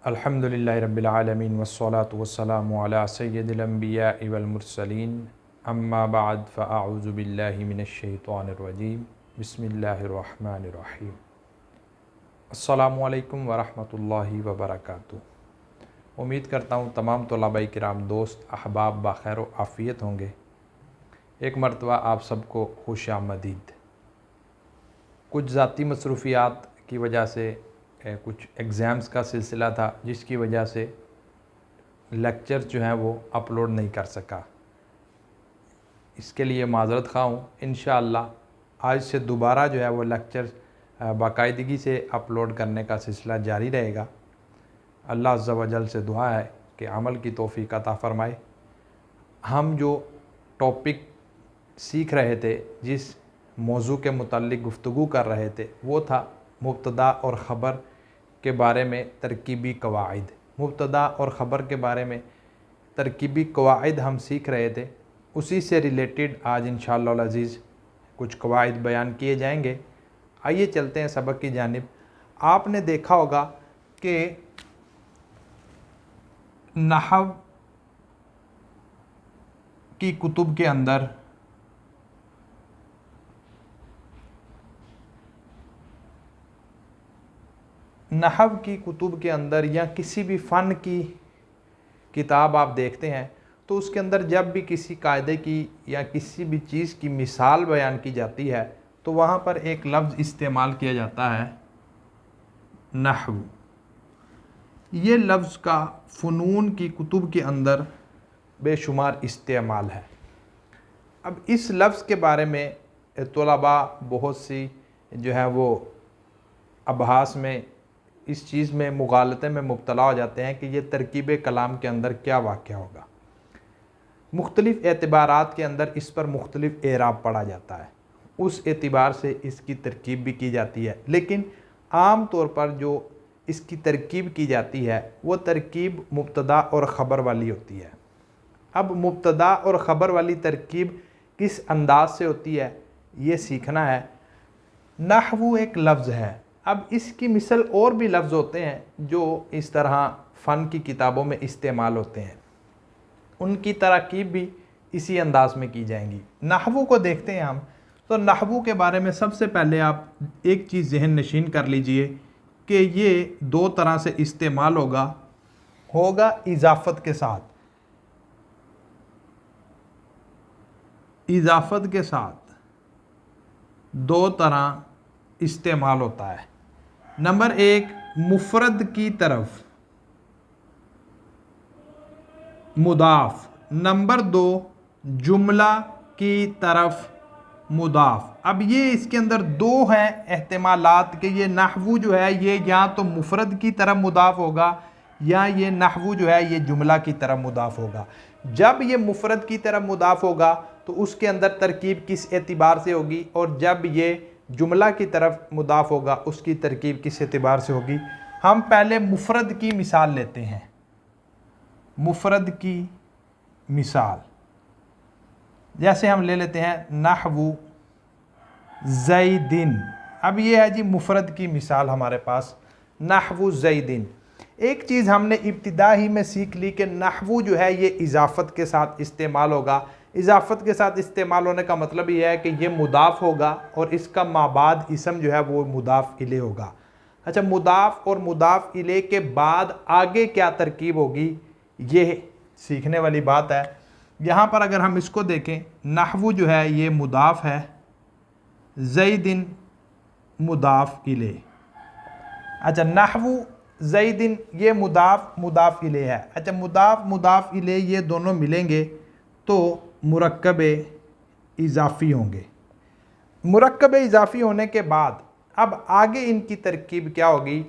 अल्हम्दुलिल्लाहि रब्बिल आलमीन वस्सलातु वस्सलामु अला सय्यिदिल अंबियाइ वल मुरसलीन अम्मा बाद फ़अऊज़ु बिल्लाहि मिनश शैतानिर रजीम बिस्मिल्लाहिर रहमानिर रहीम। अस्सलामु अलैकुम वरहमतुल्लाहि वबरकातुहू। उम्मीद करता हूँ तमाम तलबाए किराम दोस्त अहबाब बखैर व आफ़ियत होंगे। एक मरतबा आप सबको खुश आमदीद। कुछ ज़ाती मसरूफ़ियात की वजह से कुछ एग्ज़ाम्स का सिलसिला था, जिसकी वजह से लेक्चर्स जो हैं वो अपलोड नहीं कर सका। इसके लिए माज़रत ख़्वाह हूँ। इंशाअल्लाह आज से दोबारा जो है वो लेक्चर्स बाकायदगी से अपलोड करने का सिलसिला जारी रहेगा। अल्लाह अज़्ज़ा व जल से दुआ है कि अमल की तौफ़ीक़ अता फ़रमाए। हम जो टॉपिक सीख रहे थे, जिस मौजू के मुताल्लिक़ गुफ्तगू कर रहे थे, वो था मुब्तदा और ख़बर के बारे में तरकीबी कवाइद। मुब्तदा और ख़बर के बारे में तरकीबी कवाइद हम सीख रहे थे। उसी से रिलेटेड आज इंशाअल्लाह अज़ीज़ कुछ कवाइद बयान किए जाएंगे। आइए चलते हैं सबक की जानिब। आपने देखा होगा कि नहव की कुतुब के अंदर या किसी भी फ़न की किताब आप देखते हैं तो उसके अंदर जब भी किसी कायदे की या किसी भी चीज़ की मिसाल बयान की जाती है तो वहाँ पर एक लफ्ज़ इस्तेमाल किया जाता है, नहव। ये लफ्ज़ का फ़नून की कुतुब के अंदर बेशुमार इस्तेमाल है। अब इस लफ्ज़ के बारे में तलबा बहुत सी जो है वो अबहास में इस चीज़ में मुगालते में मुब्तला हो जाते हैं कि ये तरकीब कलाम के अंदर क्या वाक़या होगा। मुख्तलिफ़ एतबारात के अंदर इस पर मुख्तलिफ़ एराब पढ़ा जाता है, उस एतबार से इसकी तरकीब भी की जाती है। लेकिन आम तौर पर जो इसकी तरकीब की जाती है वो तरकीब मुब्तदा और ख़बर वाली होती है। अब मुब्तदा और ख़बर वाली तरकीब किस अंदाज से होती है ये सीखना है। नहवु एक लफ्ज़ है। अब इसकी मिसल और भी लफ्ज़ होते हैं जो इस तरह फ़न की किताबों में इस्तेमाल होते हैं, उनकी तरकीब भी इसी अंदाज में की जाएंगी। नहवु को देखते हैं हम। तो नहवु के बारे में सबसे पहले आप एक चीज़ ज़हन नशीन कर लीजिए कि ये दो तरह से इस्तेमाल होगा इजाफ़त के साथ। इजाफ़त के साथ दो तरह इस्तेमाल होता है। नंबर एक, मुफ़रद की तरफ मुदाफ़। नंबर दो, जुमला की तरफ मुदाफ़। अब ये इसके अंदर दो हैं एहतिमालात कि ये नहवु जो है ये या तो मुफ़रद की तरफ मुदाफ़ होगा या ये नहवु जो है ये जुमला की तरफ मुदाफ़ होगा। जब ये मुफ़रद की तरफ मुदाफ़ होगा तो उसके अंदर तरकीब किस एतबार से होगी, और जब ये जुमला की तरफ मुदाफ़ होगा उसकी तरकीब किस एतबार से होगी। हम पहले मुफ़रद की मिसाल लेते हैं। मुफ़रद की मिसाल जैसे हम ले लेते हैं नहवु ज़ैदिन। अब ये है जी मुफ़रद की मिसाल हमारे पास, नहवु ज़ैदिन। एक चीज़ हमने इब्तिदा ही में सीख ली कि नहवु जो है ये इजाफ़त के साथ इस्तेमाल होगा। इजाफ़त के साथ इस्तेमाल होने का मतलब ये है कि ये मुदाफ़ होगा और इसका माबाद इसम जो है वो मुदाफ़ इले होगा। अच्छा, मुदाफ़ और मुदाफ़ इले के बाद आगे क्या तरकीब होगी ये सीखने वाली बात है। यहाँ पर अगर हम इसको देखें, नहवु जो है ये मुदाफ़ है, ज़ैदिन मुदाफ़ इले। अच्छा, नहवु ज़ैदिन ये मुदाफ़ इले है। अच्छा, मुदाफ़ इले ये दोनों मिलेंगे तो मुरक्कब इज़ाफ़ी होंगे। मुरक्कब इज़ाफ़ी होने के बाद अब आगे इनकी तरकीब क्या होगी।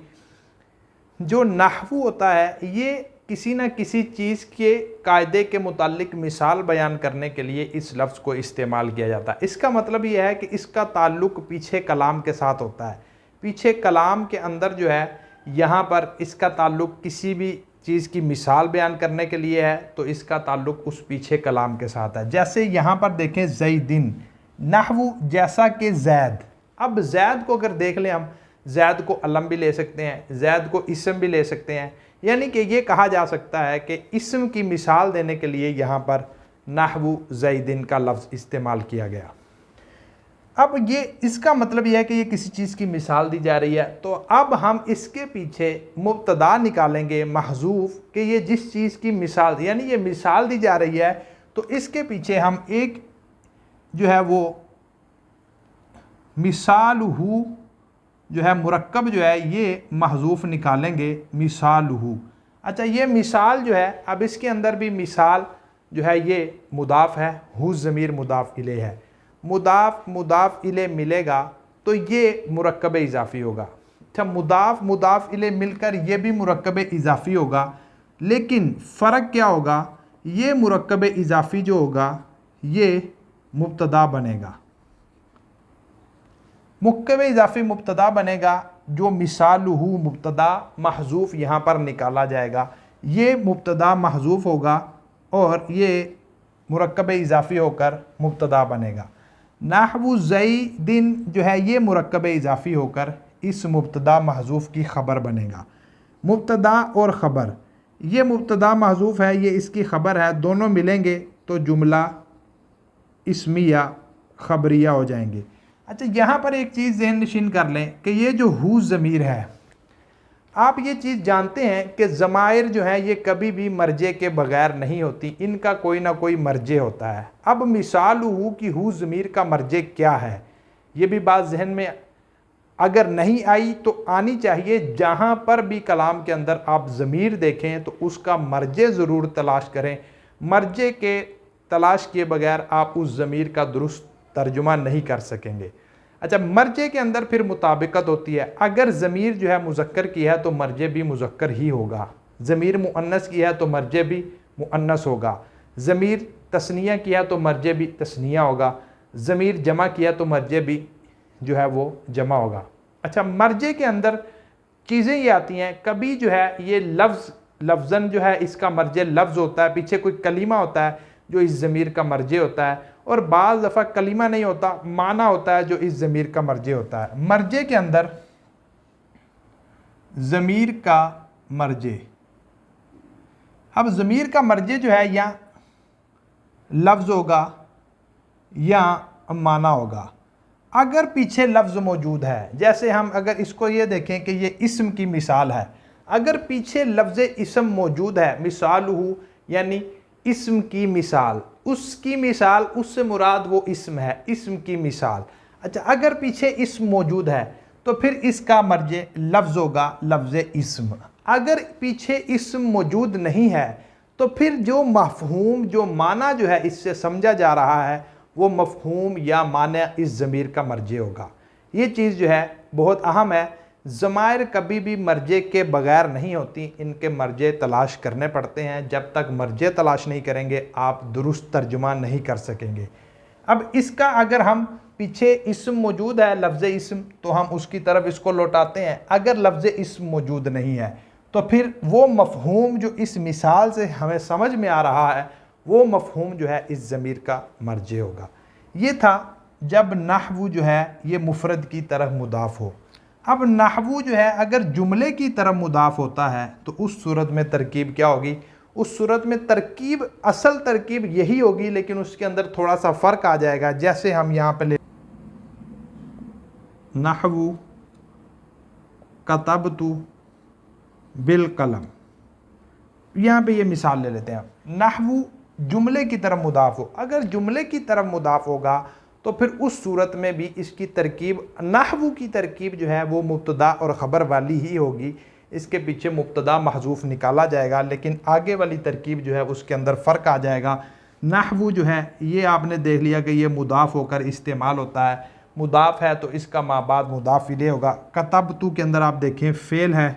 जो नहवु होता है ये किसी न किसी चीज़ के कायदे के मुताल्लिक मिसाल बयान करने के लिए इस लफ्ज़ को इस्तेमाल किया जाता है। इसका मतलब ये है कि इसका ताल्लुक़ पीछे कलाम के साथ होता है। पीछे कलाम के अंदर जो है यहाँ पर इसका ताल्लुक़ किसी भी चीज़ की मिसाल बयान करने के लिए है तो इसका ताल्लुक़ उस पीछे कलाम के साथ है। जैसे यहाँ पर देखें ज़ैदिन, नहवु जैसा कि ज़ैद। अब ज़ैद को अगर देख लें हम, ज़ैद को अलम भी ले सकते हैं, ज़ैद को इसम भी ले सकते हैं। यानी कि ये कहा जा सकता है कि इसम की मिसाल देने के लिए यहाँ पर नहवु ज़ैदिन का लफ्ज़ इस्तेमाल किया गया। अब ये इसका मतलब यह है कि ये किसी चीज़ की मिसाल दी जा रही है, तो अब हम इसके पीछे मुब्तदा निकालेंगे महजूफ कि ये जिस चीज़ की मिसाल, यानी ये मिसाल दी जा रही है, तो इसके पीछे हम एक जो है वो मिसालहू जो है मुरक्कब जो है ये महजूफ निकालेंगे, मिसालहू। अच्छा, ये मिसाल जो है, अब इसके अंदर भी मिसाल जो है ये मुदाफ़ है, हु ज़मीर मुदाफ़ इले है, मुदाफ़ इले मिलेगा तो ये मुरक्कब इजाफ़ी होगा। अच्छा, मुदाफ़ इले मिलकर ये भी मुरक्कब इजाफ़ी होगा, लेकिन फ़र्क क्या होगा, ये मुरक्कब इजाफ़ी जो होगा ये मुब्तदा बनेगा, मुरक्कब इजाफ़ी मुब्तदा बनेगा, जो मिसालहू मुब्तदा महजूफ़ यहाँ पर निकाला जाएगा, ये मुब्तदा महजूफ़ होगा और ये मुरक्कब इजाफ़ी होकर मुब्तदा बनेगा। नहवु ज़ैदिन जो है ये मुरक्कब इजाफ़ी होकर इस मुब्तदा महजूफ़ की ख़बर बनेगा। मुब्तदा और ख़बर, ये मुब्तदा महजूफ़ है, ये इसकी ख़बर है, दोनों मिलेंगे तो जुमला इस्मिया ख़बरिया हो जाएंगे। अच्छा, यहाँ पर एक चीज़ ज़हन नशीन कर लें कि ये जो हु ज़मीर है, आप ये चीज़ जानते हैं कि ज़माइर जो है ये कभी भी मर्जे के बग़ैर नहीं होती, इनका कोई ना कोई मर्जे होता है। अब मिसालहू की हु ज़मीर का मर्जे क्या है, ये भी बात जहन में अगर नहीं आई तो आनी चाहिए। जहाँ पर भी कलाम के अंदर आप ज़मीर देखें तो उसका मर्जे ज़रूर तलाश करें, मर्जे के तलाश किए बगैर आप उस ज़मीर का दुरुस्त तर्जुमा नहीं कर सकेंगे। अच्छा, मर्जे के अंदर फिर मुताबिकत होती है, अगर ज़मीर जो है मुज़क्कर की है तो मर्जे भी मुज़क्कर ही होगा, ज़मीर मुअन्नस की है तो मर्जे भी मुअन्नस होगा, ज़मीर तस्निया की है तो मर्जे भी तस्निया होगा, ज़मीर जमा किया तो मर्जे भी जो है वो जमा होगा। अच्छा, मर्जे के अंदर चीज़ें ये आती हैं, कभी जो है ये लफ्ज़न जो है इसका मर्जे लफ्ज़ होता है, पीछे कोई कलीमा होता है जो इस ज़मीर का मर्जे होता है, और बाज़ दफ़ा कलीमा नहीं होता, माना होता है जो इस ज़मीर का मर्जे होता है। मर्जे के अंदर ज़मीर का मर्जे, अब ज़मीर का मर्जे जो है या लफ्ज़ होगा या माना होगा। अगर पीछे लफ्ज़ मौजूद है, जैसे हम अगर इसको ये देखें कि ये इस्म की मिसाल है, अगर पीछे लफ्ज़ इस्म मौजूद है, मिसालहू यानी इस्म की मिसाल, उसकी मिसाल, उससे मुराद वो इस्म है, इस्म की मिसाल। अच्छा, अगर पीछे इस्म मौजूद है तो फिर इसका मर्जे लफ्ज़ होगा, लफ्ज़ इस्म। अगर पीछे इस्म मौजूद नहीं है तो फिर जो मफ़हूम, जो माना जो है इससे समझा जा रहा है, वो मफ़हूम या माना इस ज़मीर का मर्जे होगा। ये चीज़ जो है बहुत अहम है। ज़माइर कभी भी मर्जे के बग़ैर नहीं होती, इनके मर्जे तलाश करने पड़ते हैं। जब तक मर्जे तलाश नहीं करेंगे आप दुरुस्त तर्जुमा नहीं कर सकेंगे। अब इसका अगर हम पीछे इस्म मौजूद है, लफ्ज़ इस्म, तो हम उसकी तरफ इसको लौटाते हैं। अगर लफ्ज़ इस्म मौजूद नहीं है तो फिर वो मफ़हूम जो इस मिसाल से हमें समझ में आ रहा है, वो मफ़हूम जो है इस ज़मीर का मर्जे होगा। ये था जब नहवु जो है ये मुफ़रद की तरफ मुदाफ़ हो। अब नहवु जो है अगर जुमले की तरफ मुदाफ़ होता है तो उस सूरत में तरकीब क्या होगी, उस सूरत में तरकीब, असल तरकीब यही होगी, लेकिन उसके अंदर थोड़ा सा फ़र्क आ जाएगा। जैसे हम यहाँ पे ले नहवु कतबतु बिल कलम, यहाँ पे ये मिसाल ले लेते हैं। नहवु जुमले की तरफ मुदाफ़ हो, अगर जुमले की तरफ मुदाफ़ होगा तो फिर उस सूरत में भी इसकी तरकीब, नहवु की तरकीब जो है वो मुब्तदा और ख़बर वाली ही होगी। इसके पीछे मुब्तदा महजूफ़ निकाला जाएगा, लेकिन आगे वाली तरकीब जो है उसके अंदर फ़र्क आ जाएगा। नहवु जो है ये आपने देख लिया कि ये मुदाफ़ होकर इस्तेमाल होता है, मुदाफ़ है तो इसका माबाद मुदाफ़ इलैह होगा। कतबतु के अंदर आप देखें फ़ेल है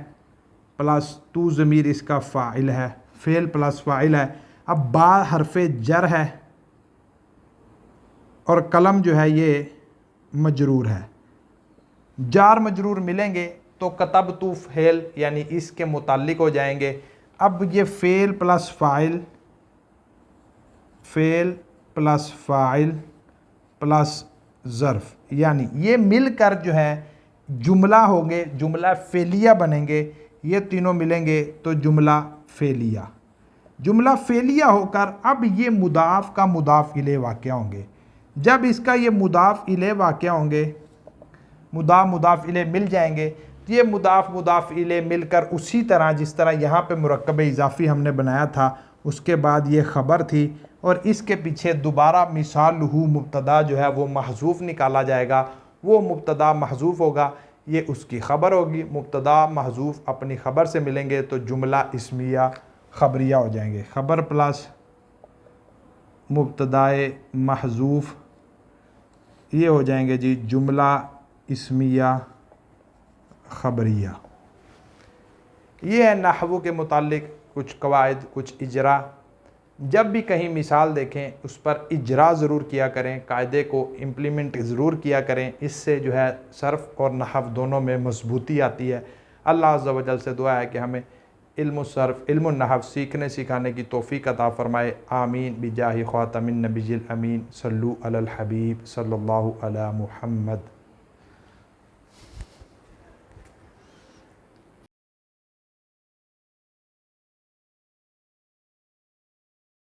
प्लस तू ज़मीर इसका फ़ाइल है, फ़ेल प्लस फ़ाइल है। अब बा हरफ़े जर है और कलम जो है ये मजरूर है, जार मजरूर मिलेंगे तो कतबतु फ़ेल यानी इसके मुताल्लिक हो जाएंगे। अब ये फ़ेल प्लस फ़ाइल, फ़ेल प्लस ज़र्फ़, यानी ये मिलकर जो है जुमला होंगे, जुमला फेलिया बनेंगे, ये तीनों मिलेंगे तो जुमला फेलिया। जुमला फेलिया होकर अब ये मुदाफ का मुदाफ इले वाक़या होंगे। जब इसका ये मुदाफ इले वाक़या होंगे, मुदाफ इले मिल जाएंगे, तो ये मुदाफ इले मिलकर उसी तरह जिस तरह यहाँ पे मुरक्कब इजाफ़ी हमने बनाया था, उसके बाद ये ख़बर थी और इसके पीछे दोबारा मिसाल हु मुब्तदा जो है वो महजूफ़ निकाला जाएगा। वो मुब्तदा महजूफ़ होगा, ये उसकी ख़बर होगी। मुब्तदा महजूफ़ अपनी ख़बर से मिलेंगे तो जुमला इस्मिया ख़बरिया हो जाएंगे। ख़बर प्लस मुब्तदाए महजूफ़ ये हो जाएंगे जी जुमला इस्मिया ख़बरिया। ये है नहवु के मुतालिक कुछ कवायद, कुछ इजरा। जब भी कहीं मिसाल देखें उस पर इजरा ज़रूर किया करें, कायदे को इम्प्लीमेंट ज़रूर किया करें। इससे जो है सर्फ़ और नहव दोनों में मजबूती आती है। अल्लाह अज़्ज़ा व जल से दुआ है कि हमें इल्म सर्फ़, इल्म नहव सीखने सिखाने की तौफ़ीक़ अता फ़रमाए। आमीन बिजाहि ख़ातमिन नबिय्यिल अमीन। सल्लु अलल हबीब सल्लल्लाहु अला मुहम्मद।